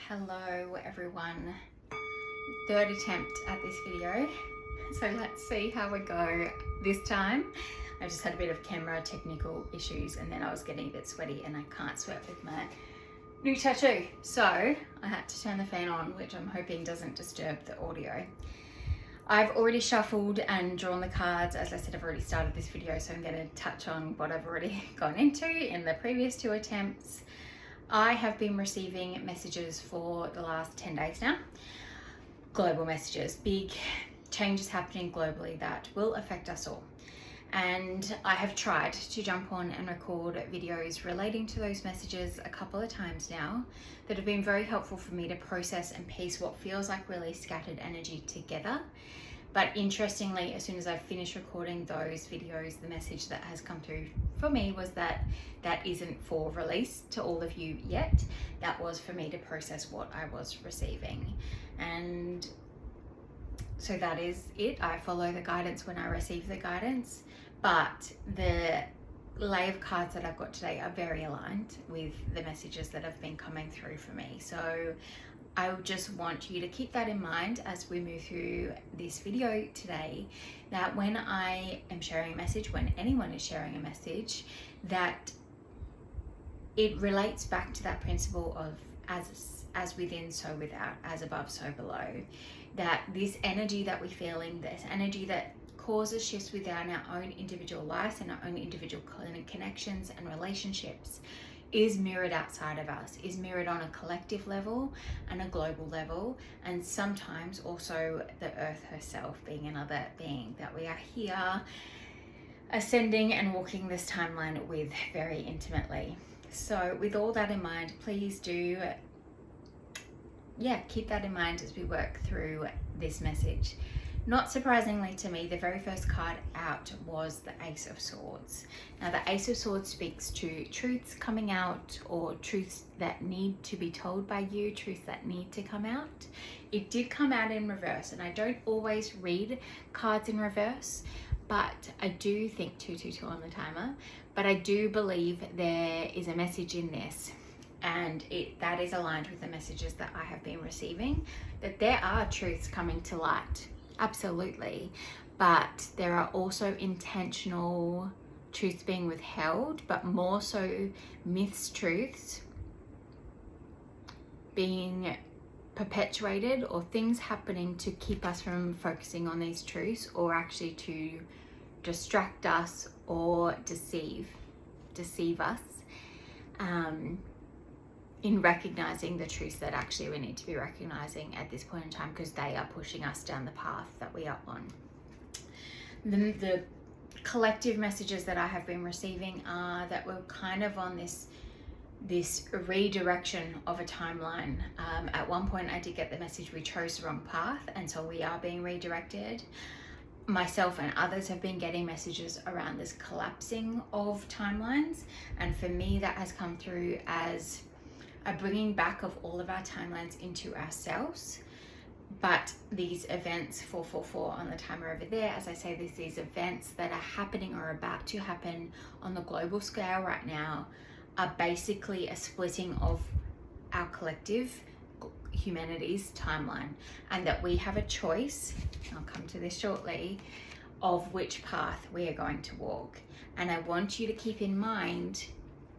Hello everyone, third attempt at this video, so let's see how we go this time. I just had a bit of camera technical issues and then I was getting a bit sweaty and I can't sweat with my new tattoo, so I had to turn the fan on, which I'm hoping doesn't disturb the audio. I've already shuffled and drawn the cards. As I said, I've already started this video, so I'm going to touch on what I've already gone into in the previous two attempts. I have been receiving messages for the last 10 days now. Global messages, big changes happening globally that will affect us all. And I have tried to jump on and record videos relating to those messages a couple of times now that have been very helpful for me to process and piece what feels like really scattered energy together. But interestingly, as soon as I finished recording those videos, the message that has come through for me was that that isn't for release to all of you yet. That was for me to process what I was receiving. And so that is it. I follow the guidance when I receive the guidance, but the lay of cards that I've got today are very aligned with the messages that have been coming through for me. So I just want you to keep that in mind as we move through this video today, that when I am sharing a message, when anyone is sharing a message, that it relates back to that principle of as within, so without, as above, so below. That this energy that we're feeling, this energy that causes shifts within our own individual lives and our own individual connections and relationships is mirrored outside of us, is mirrored on a collective level and a global level, and sometimes also the earth herself being another being that we are here ascending and walking this timeline with very intimately. So with all that in mind, please do keep that in mind as we work through this message. Not surprisingly to me, the very first card out was the Ace of Swords. Now the Ace of Swords speaks to truths coming out, or truths that need to be told by you, truths that need to come out. It did come out in reverse, and I don't always read cards in reverse, but I do think 222 on the timer, but I do believe there is a message in this, and that is aligned with the messages that I have been receiving, that there are truths coming to light. Absolutely, but there are also intentional truths being withheld, but more so mistruths being perpetuated, or things happening to keep us from focusing on these truths, or actually to distract us or deceive us in recognizing the truths that actually we need to be recognizing at this point in time, because they are pushing us down the path that we are on. The collective messages that I have been receiving are that we're kind of on this redirection of a timeline. At one point I did get the message we chose the wrong path, and so we are being redirected. Myself and others have been getting messages around this collapsing of timelines, and for me that has come through as a bringing back of all of our timelines into ourselves. But these events, 444 on the timer over there, as I say, these events that are happening or about to happen on the global scale right now are basically a splitting of our collective humanity's timeline, and that we have a choice, I'll come to this shortly, of which path we are going to walk. And I want you to keep in mind,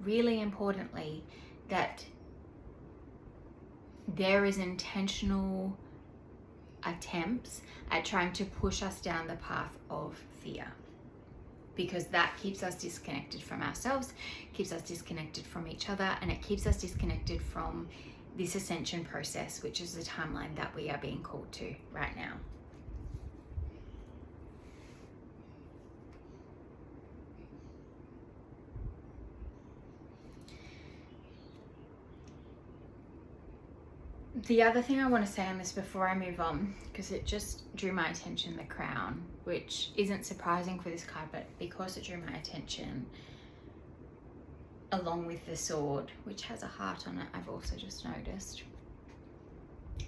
really importantly, that there is intentional attempts at trying to push us down the path of fear, because that keeps us disconnected from ourselves, keeps us disconnected from each other, and it keeps us disconnected from this ascension process, which is the timeline that we are being called to right now. The other thing I want to say on this before I move on, because it just drew my attention, the crown, which isn't surprising for this card, but because it drew my attention, along with the sword, which has a heart on it, I've also just noticed.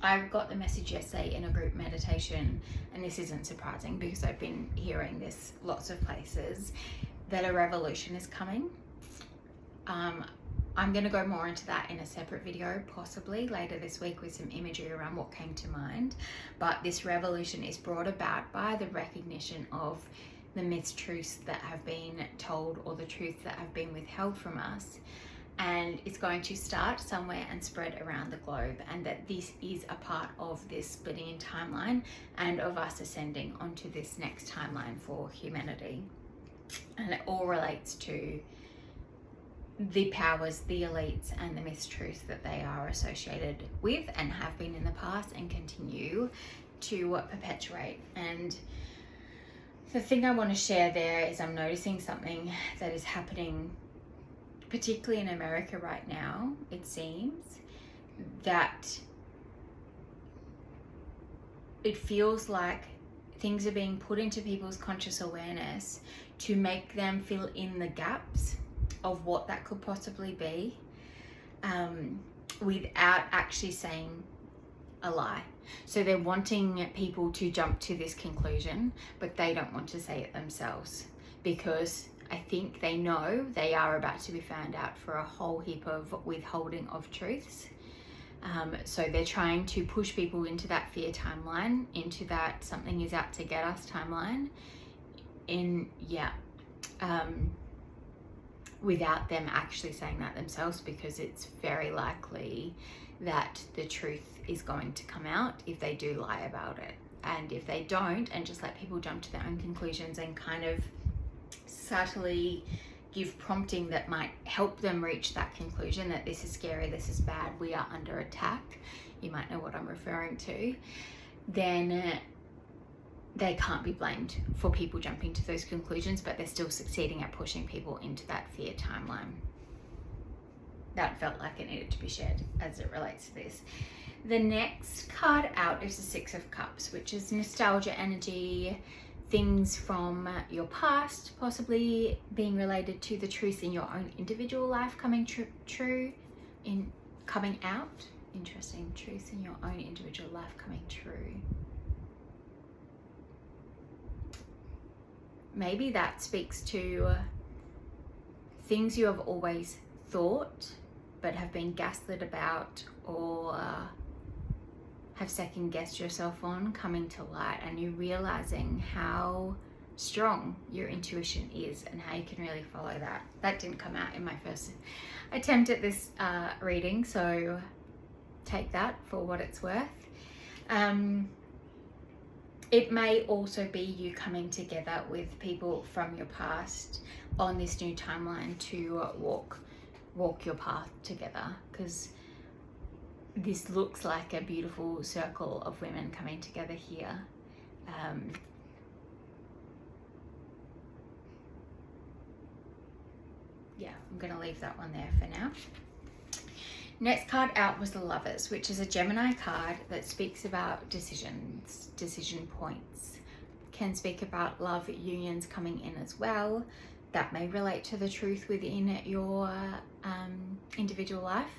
I got the message yesterday in a group meditation, and this isn't surprising because I've been hearing this lots of places, that a revolution is coming. I'm going to go more into that in a separate video, possibly later this week, with some imagery around what came to mind. But this revolution is brought about by the recognition of the mistruths that have been told, or the truths that have been withheld from us. And it's going to start somewhere and spread around the globe, and that this is a part of this splitting in timeline and of us ascending onto this next timeline for humanity. And it all relates to the powers, the elites, and the mistruths that they are associated with and have been in the past and continue to perpetuate. And the thing I want to share there is I'm noticing something that is happening, particularly in America right now. It seems that it feels like things are being put into people's conscious awareness to make them fill in the gaps of what that could possibly be, without actually saying a lie. So they're wanting people to jump to this conclusion, but they don't want to say it themselves, because I think they know they are about to be found out for a whole heap of withholding of truths. So they're trying to push people into that fear timeline, into that something is out to get us timeline, without them actually saying that themselves, because it's very likely that the truth is going to come out if they do lie about it. And if they don't, and just let people jump to their own conclusions and kind of subtly give prompting that might help them reach that conclusion, that this is scary, this is bad, we are under attack, you might know what I'm referring to, then they can't be blamed for people jumping to those conclusions, but they're still succeeding at pushing people into that fear timeline. That felt like it needed to be shared as it relates to this. The next card out is the Six of Cups, which is nostalgia energy, things from your past, possibly being related to the truth in your own individual life coming coming out. Interesting, truth in your own individual life coming true. Maybe that speaks to things you have always thought but have been gaslit about, or have second guessed yourself on, coming to light, and you realizing how strong your intuition is and how you can really follow that. That didn't come out in my first attempt at this reading, so take that for what it's worth. It may also be you coming together with people from your past on this new timeline to walk your path together, because this looks like a beautiful circle of women coming together here. Yeah, I'm going to leave that one there for now. Next card out was the Lovers, which is a Gemini card that speaks about decisions, decision points. Can speak about love unions coming in as well. That may relate to the truth within your individual life,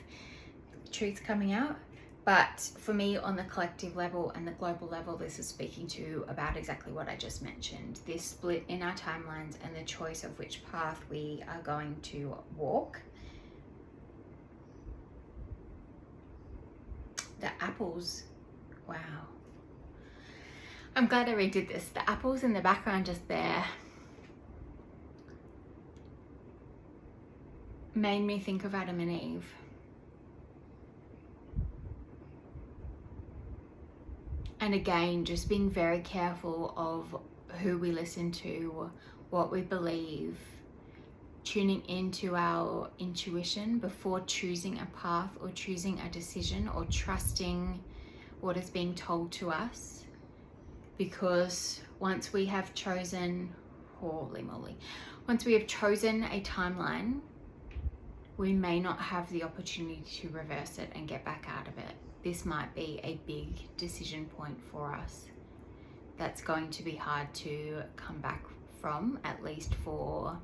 truth coming out. But for me, on the collective level and the global level, this is speaking to about exactly what I just mentioned. This split in our timelines and the choice of which path we are going to walk. The apples, wow. I'm glad I redid this. The apples in the background just there made me think of Adam and Eve. And again, just being very careful of who we listen to, what we believe, tuning into our intuition before choosing a path or choosing a decision or trusting what is being told to us. Because once we have chosen, holy moly, once we have chosen a timeline, we may not have the opportunity to reverse it and get back out of it. This might be a big decision point for us that's going to be hard to come back from, at least for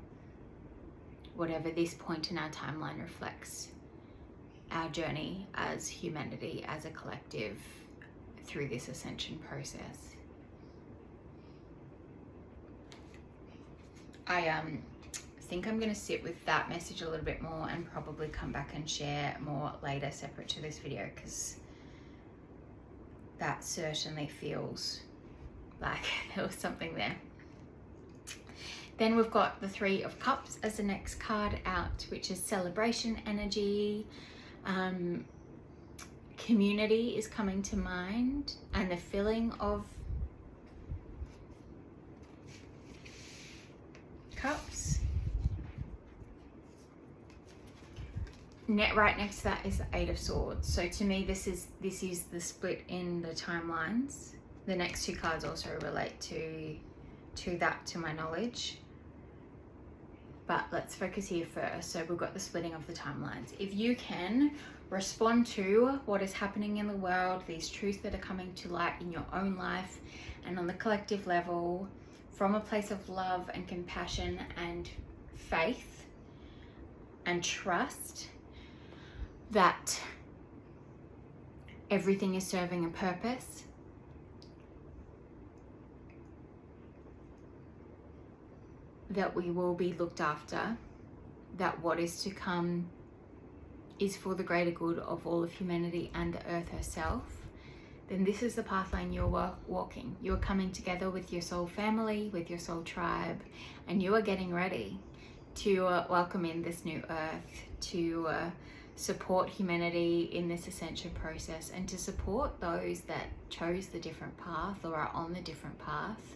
whatever this point in our timeline reflects our journey as humanity, as a collective, through this ascension process. think I'm going to sit with that message a little bit more and probably come back and share more later separate to this video, because that certainly feels like there was something there. Then we've got the Three of Cups as the next card out, which is celebration energy. Community is coming to mind, and the filling of cups. Right next to that is the Eight of Swords. So to me, this is the split in the timelines. The next two cards also relate to that, to my knowledge. But let's focus here first. So we've got the splitting of the timelines. If you can respond to what is happening in the world, these truths that are coming to light in your own life and on the collective level, from a place of love and compassion and faith and trust that everything is serving a purpose, that we will be looked after, that what is to come is for the greater good of all of humanity and the earth herself, then this is the pathline you're walking. You're coming together with your soul family, with your soul tribe, and you are getting ready to welcome in this new earth, to support humanity in this ascension process, and to support those that chose the different path or are on the different path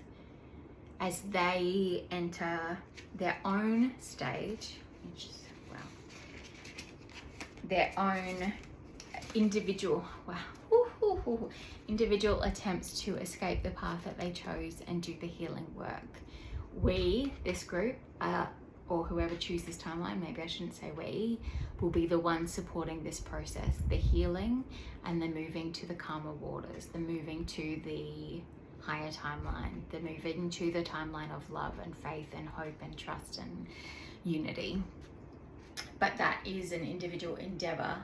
as they enter their own stage, which is, wow, their own individual, individual attempts to escape the path that they chose and do the healing work. We, this group, or whoever chooses this timeline, maybe I shouldn't say we, will be the ones supporting this process, the healing and the moving to the calmer waters, the moving to the higher timeline, the moving to the timeline of love and faith and hope and trust and unity. But that is an individual endeavor.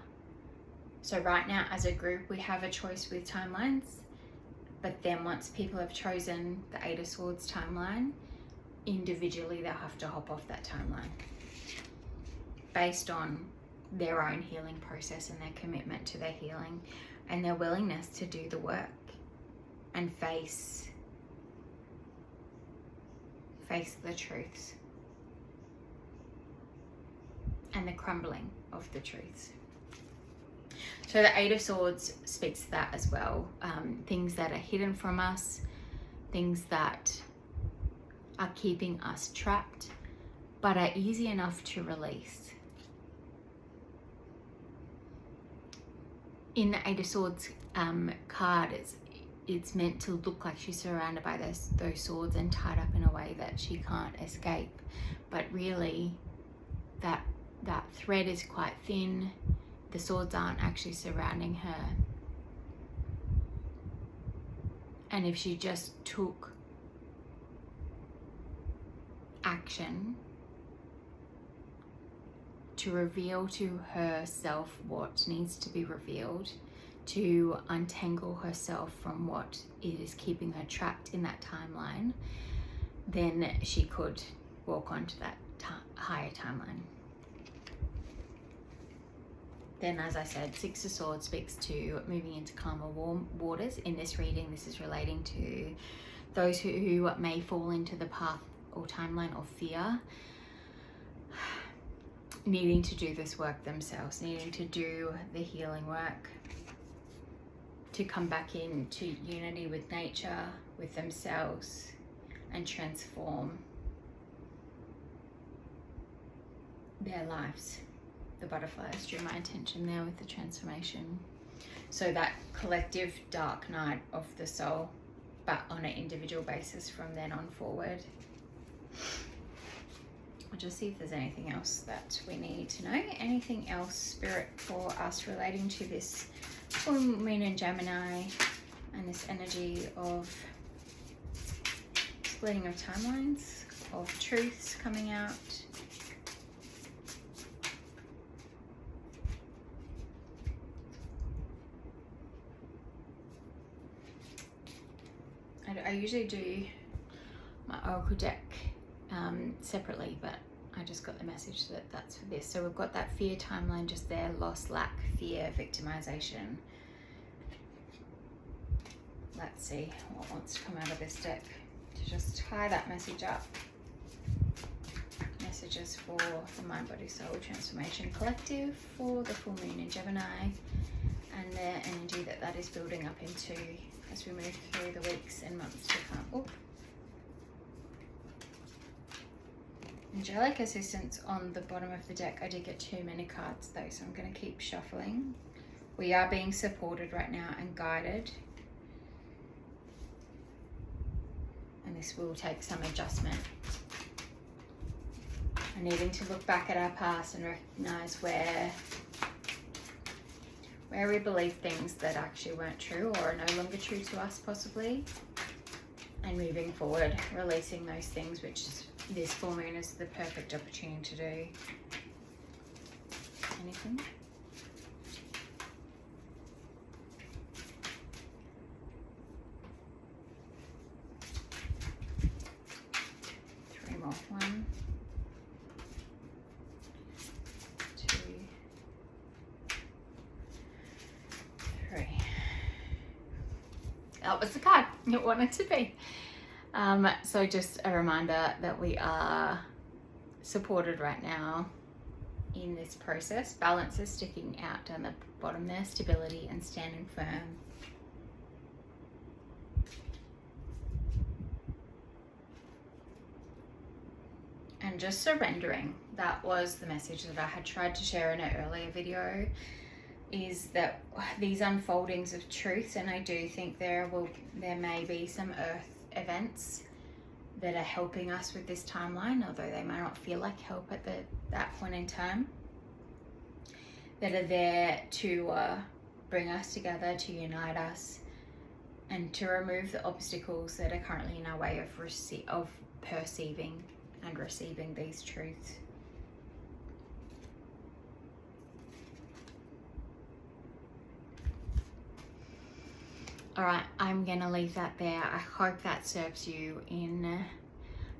So right now as a group we have a choice with timelines, but then once people have chosen the Eight of Swords timeline, individually they'll have to hop off that timeline based on their own healing process and their commitment to their healing and their willingness to do the work and face the truths and the crumbling of the truths. So the Eight of Swords speaks to that as well. Things that are hidden from us, things that are keeping us trapped, but are easy enough to release. In the Eight of Swords card, it's meant to look like she's surrounded by those swords and tied up in a way that she can't escape. But really, that thread is quite thin. The swords aren't actually surrounding her. And if she just took action to reveal to herself what needs to be revealed, to untangle herself from what is keeping her trapped in that timeline, then she could walk onto that higher timeline. Then, as I said, Six of Swords speaks to moving into calmer, warm waters. In this reading, this is relating to those who may fall into the path or timeline of fear, needing to do this work themselves, needing to do the healing work, to come back into unity with nature, with themselves, and transform their lives. The butterflies drew my attention there with the transformation. So that collective dark night of the soul, but on an individual basis from then on forward. I'll just see if there's anything else that we need to know. Anything else, Spirit, for us relating to this full moon in Gemini and this energy of splitting of timelines, of truths coming out. I usually do my oracle deck separately, but I just got the message that that's for this. So we've got that fear timeline just there: loss, lack, fear, victimization. Let's see what wants to come out of this deck to just tie that message up. Messages for the Mind, Body, Soul Transformation Collective for the full moon in Gemini, and the energy that is building up into as we move through the weeks and months to come. Oh. Angelic assistance on the bottom of the deck. I did get too many cards though, so I'm going to keep shuffling. We are being supported right now and guided, and this will take some adjustment. And needing to look back at our past and recognize where we believe things that actually weren't true or are no longer true to us possibly, and moving forward, releasing those things, which is, this full moon is the perfect opportunity to do. Anything? Three more. 1, 2, 3. That was the card it wanted to be. So just a reminder that we are supported right now in this process. Balance is sticking out down the bottom there, stability and standing firm. And just surrendering. That was the message that I had tried to share in an earlier video, is that these unfoldings of truths, and I do think there may be some earth events that are helping us with this timeline, although they may not feel like help at that point in time, that are there to bring us together, to unite us, and to remove the obstacles that are currently in our way of perceiving and receiving these truths. All right, I'm gonna leave that there. I hope that serves you in,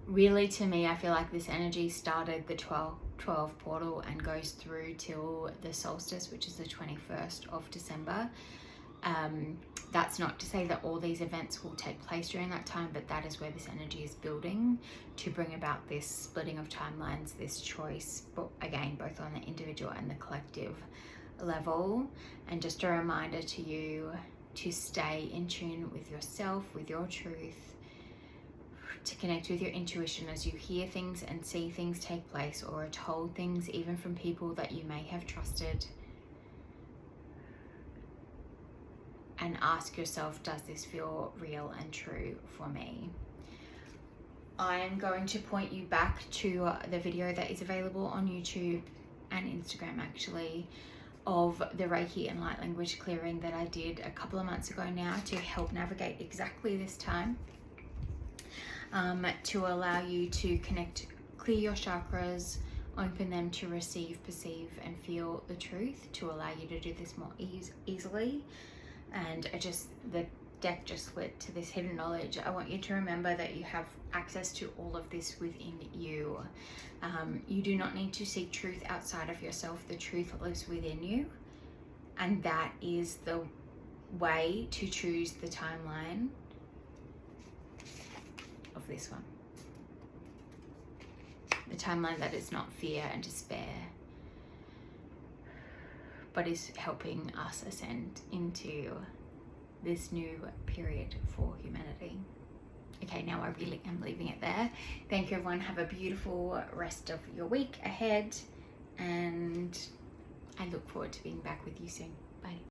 really, to me, I feel like this energy started the 12 portal and goes through till the solstice, which is the 21st of December. That's not to say that all these events will take place during that time, but that is where this energy is building to bring about this splitting of timelines, this choice, but again, both on the individual and the collective level. And just a reminder to you to stay in tune with yourself, with your truth, to connect with your intuition as you hear things and see things take place, or are told things even from people that you may have trusted. And ask yourself, does this feel real and true for me? I am going to point you back to the video that is available on YouTube and Instagram actually, of the Reiki and light language clearing that I did a couple of months ago now to help navigate exactly this time, to allow you to connect, clear your chakras, open them to receive, perceive and feel the truth, to allow you to do this more easily. And the deck just split to this hidden knowledge. I want you to remember that you have access to all of this within you. You do not need to seek truth outside of yourself. The truth lives within you, and that is the way to choose the timeline of this one. The timeline that is not fear and despair, but is helping us ascend into this new period for humanity. Okay, now I really am leaving it there. Thank you everyone. Have a beautiful rest of your week ahead, and I look forward to being back with you soon. Bye.